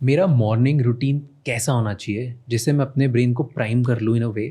मेरा morning routine कैसा होना चाहिए जिससे मैं अपने ब्रेन को प्राइम कर लूँ इन अ वे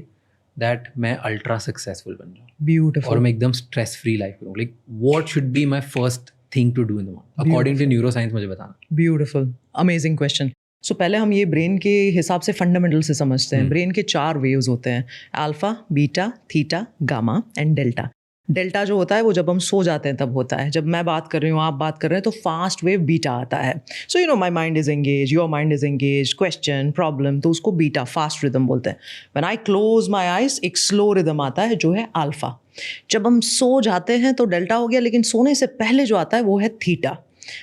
दैट मैं अल्ट्रा सक्सेसफुल बन जाऊँ और ब्यूटिफुल मैं एकदम स्ट्रेस फ्री लाइफ करूँ. Like what should be my first thing to do in the morning according to neuroscience. मुझे बताना. Beautiful amazing question. सो पहले हम ये ब्रेन के हिसाब से फंडामेंटल से समझते हैं. ब्रेन के 4 वेव्स होते हैं, alpha, beta, theta, gamma and delta. Delta जो होता है वो जब हम सो जाते हैं तब होता है. जब मैं बात कर रही हूँ, आप बात कर रहे हैं, तो फास्ट वेव बीटा आता है. So you know my mind is engage, your mind is engage, question, problem, तो उसको बीटा, फास्ट रिदम बोलते हैं. When I close my eyes, एक स्लो रिदम आता है जो है अल्फा. जब हम सो जाते हैं तो डेल्टा हो गया, लेकिन सोने से पहले जो आता है वो है थीटा.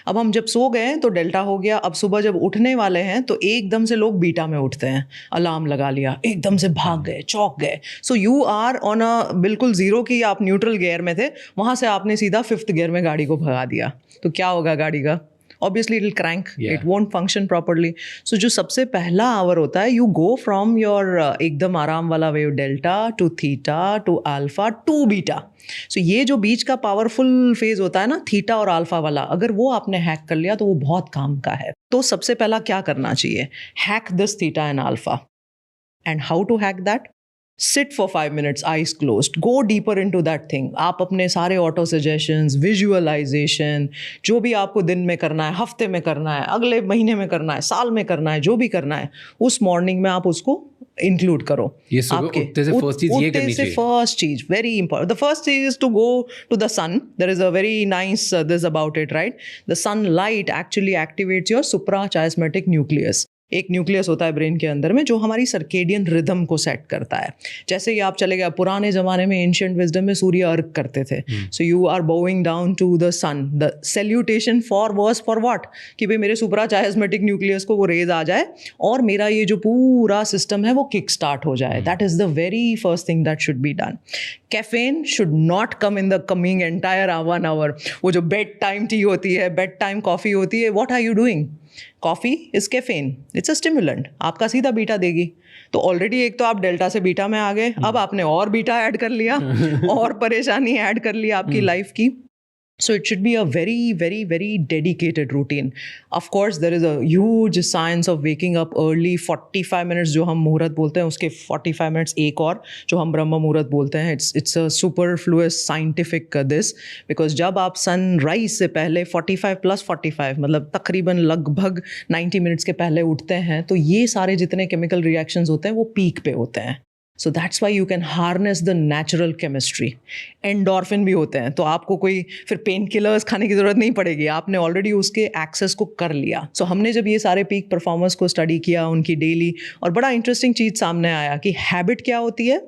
अब हम जब सो गए तो डेल्टा हो गया. अब सुबह जब उठने वाले हैं तो एकदम से लोग बीटा में उठते हैं. अलार्म लगा लिया, एकदम से भाग गए, चौंक गए. So you are on a बिल्कुल जीरो की आप न्यूट्रल गियर में थे, वहाँ से आपने सीधा 5th गियर में गाड़ी को भगा दिया. तो क्या होगा गाड़ी का? Obviously it will crank, it won't function properly. So जो सबसे पहला आवर होता है, you go from your एकदम आराम वाला wave delta to theta to alpha to beta. So ये जो बीच का पावरफुल फेज होता है ना, थीटा और अल्फा वाला, अगर वो आपने हैक कर लिया तो वो बहुत काम का है. तो सबसे पहला क्या करना चाहिए? Hack this theta and alpha. And how to hack that? Sit for 5 minutes, eyes closed. Go deeper into that thing. आप अपने सारे ऑटो सजेशंस, विजुअलाइजेशन, जो भी आपको दिन में करना है, हफ्ते में करना है, अगले महीने में करना है, साल में करना है, जो भी करना है, उस मॉर्निंग में आप उसको इंक्लूड करो. ये सुबह उठते से फर्स्ट चीज ये करनी चाहिए. फर्स्ट चीज वेरी इंपॉर्टेंट. द फर्स्ट चीज is to go to the sun. There is a very nice this about it, right? The sunlight actually activates your suprachiasmatic nucleus. एक न्यूक्लियस होता है ब्रेन के अंदर में जो हमारी सर्केडियन रिदम को सेट करता है. जैसे ही आप चले गए, पुराने ज़माने में एंशिएंट विजडम में सूर्य अर्घ करते थे. So you are bowing down to the sun. The salutation for was for what? कि भाई मेरे सुप्राचायस्मेटिक न्यूक्लियस को वो रेज आ जाए और मेरा ये जो पूरा सिस्टम है वो किक स्टार्ट हो जाए. That is the very first thing that should be done. Caffeine should not come in the coming entire 1 hour. वो जो बेड टाइम टी होती है, बेड टाइम कॉफ़ी होती है, what are you doing? Coffee is caffeine, it's a stimulant, आपका सीधा beta देगी. तो ऑलरेडी एक तो आप डेल्टा से बीटा में आ गए, अब आपने और बीटा ऐड कर लिया और परेशानी ऐड कर ली आपकी लाइफ की. So it should be a very, very, very dedicated routine. Of course, there is a huge science of waking up early. 45 minutes जो हम मुहूर्त बोलते हैं, उसके 45 minutes एक और जो हम ब्रह्म मुहूर्त बोलते हैं. It's a superfluous scientific this, because जब आप sunrise से पहले 45 plus 45 मतलब तकरीबन लगभग 90 minutes के पहले उठते हैं, तो ये सारे जितने chemical reactions होते हैं वो पीक पे होते हैं. So that's why you can harness the natural chemistry. Endorphin भी होते हैं, तो आपको कोई फिर पेन किलर्स खाने की ज़रूरत नहीं पड़ेगी, आपने ऑलरेडी उसके एक्सेस को कर लिया. सो हमने जब ये सारे पीक परफॉर्मर्स को स्टडी किया, उनकी डेली, और बड़ा इंटरेस्टिंग चीज़ सामने आया कि हैबिट क्या होती है,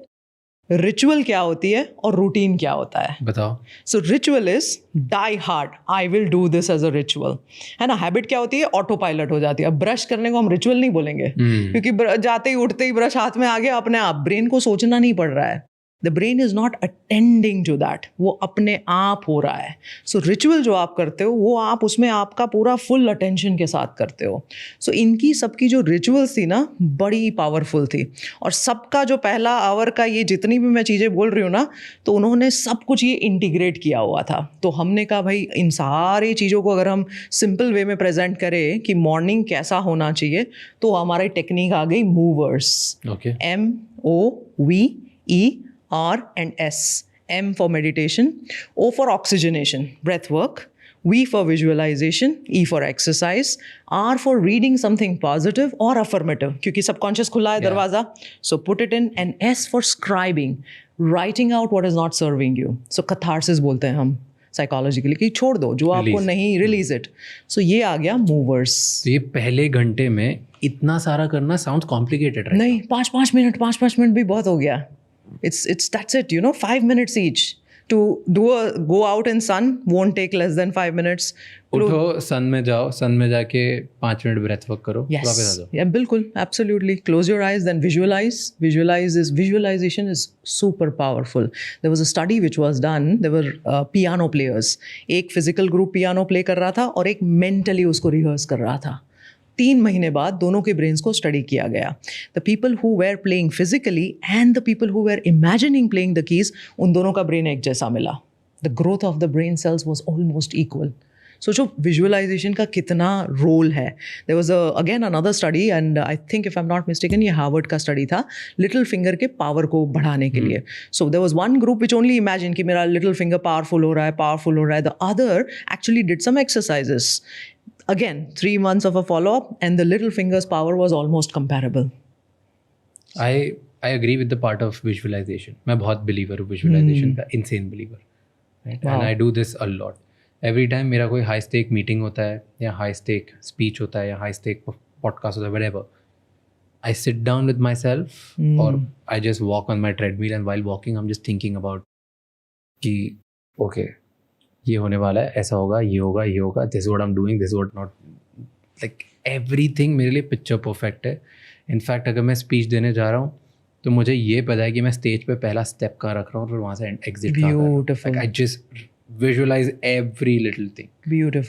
रिचुअल क्या होती है और रूटीन क्या होता है. बताओ. So ritual is die hard, I will do this as a ritual, है ना. हैबिट क्या होती है? ऑटो पायलट हो जाती है. अब ब्रश करने को हम रिचुअल नहीं बोलेंगे, क्योंकि जाते ही उठते ही ब्रश हाथ में आ गया, अपने आप ब्रेन को सोचना नहीं पड़ रहा है. The brain is not attending to that, वो अपने आप हो रहा है. सो रिचुअल जो आप करते हो वो आप उसमें आपका पूरा फुल अटेंशन के साथ करते हो. सो इनकी सबकी जो रिचुअल्स थी ना, बड़ी पावरफुल थी. और सबका जो पहला आवर का ये जितनी भी मैं चीज़ें बोल रही हूँ ना, तो उन्होंने सब कुछ ये इंटीग्रेट किया हुआ था. तो हमने कहा भाई इन सारी चीज़ों को अगर हम सिंपल वे में प्रेजेंट करें कि मॉर्निंग कैसा होना चाहिए, तो हमारी टेक्निक आ गई movers. MOVE R and S. M for meditation, O for oxygenation, breath work, V for visualization, E for exercise, R for reading something positive or affirmative, क्योंकि subconscious खुला है दरवाज़ा, so put it in, and S for scribing, writing out what is not serving you. So catharsis बोलते हैं हम psychologically कि छोड़ दो जो आपको नहीं, रिलीज इट. सो ये आ गया मूवर्स. तो ये पहले घंटे में इतना सारा करना साउंड्स कॉम्प्लिकेटेड. नहीं, 5-5 मिनट भी बहुत हो गया. It's that's it, you know, 5 minutes each. To go out in sun won't take less than 5 minutes. उठो, सन में जाओ, सन में जाके 5 मिनट ब्रेथ वर्क करो, वापस आ जाओ. Yeah, बिल्कुल, absolutely. Close your eyes, then visualize. Visualization is super powerful. There was a study which was done. There were piano players. एक physical group piano play कर रहा था और एक mentally उसको rehearse कर रहा था. 3 महीने बाद दोनों के ब्रेन्स को स्टडी किया गया. The people who were playing physically and the people who were imagining playing the keys, उन दोनों का ब्रेन एक जैसा मिला. The growth of the brain cells was almost equal. सोचो विजुअलाइजेशन का कितना रोल है. There was again another study and I think if I am not mistaken ये हार्वर्ड का स्टडी था लिटिल फिंगर के पावर को बढ़ाने के लिए. So there was one group which only imagine कि मेरा लिटिल फिंगर पावरफुल हो रहा है. The other actually did some exercises. Again, 3 months of a follow-up and the little finger's power was almost comparable. I agree with the part of visualization. मैं बहुत believer हूँ visualization का, insane believer. Right? Wow. And I do this a lot. Every time मेरा कोई high stake meeting होता है या high stake speech होता है या high stake podcast होता है, whatever, I sit down with myself or I just walk on my treadmill and while walking I'm just thinking about कि okay, ये होने वाला है, ऐसा होगा, ये होगा, ये होगा, this what I am doing, this what not, like everything मेरे लिए पिक्चर परफेक्ट है. इनफैक्ट अगर मैं स्पीच देने जा रहा हूँ तो मुझे ये पता है कि मैं स्टेज पे पहला स्टेप कहाँ रख रहा हूँ और वहाँ से एग्जिट कहाँ कर रहा हूँ. Beautiful. I just visualize every little thing. Beautiful.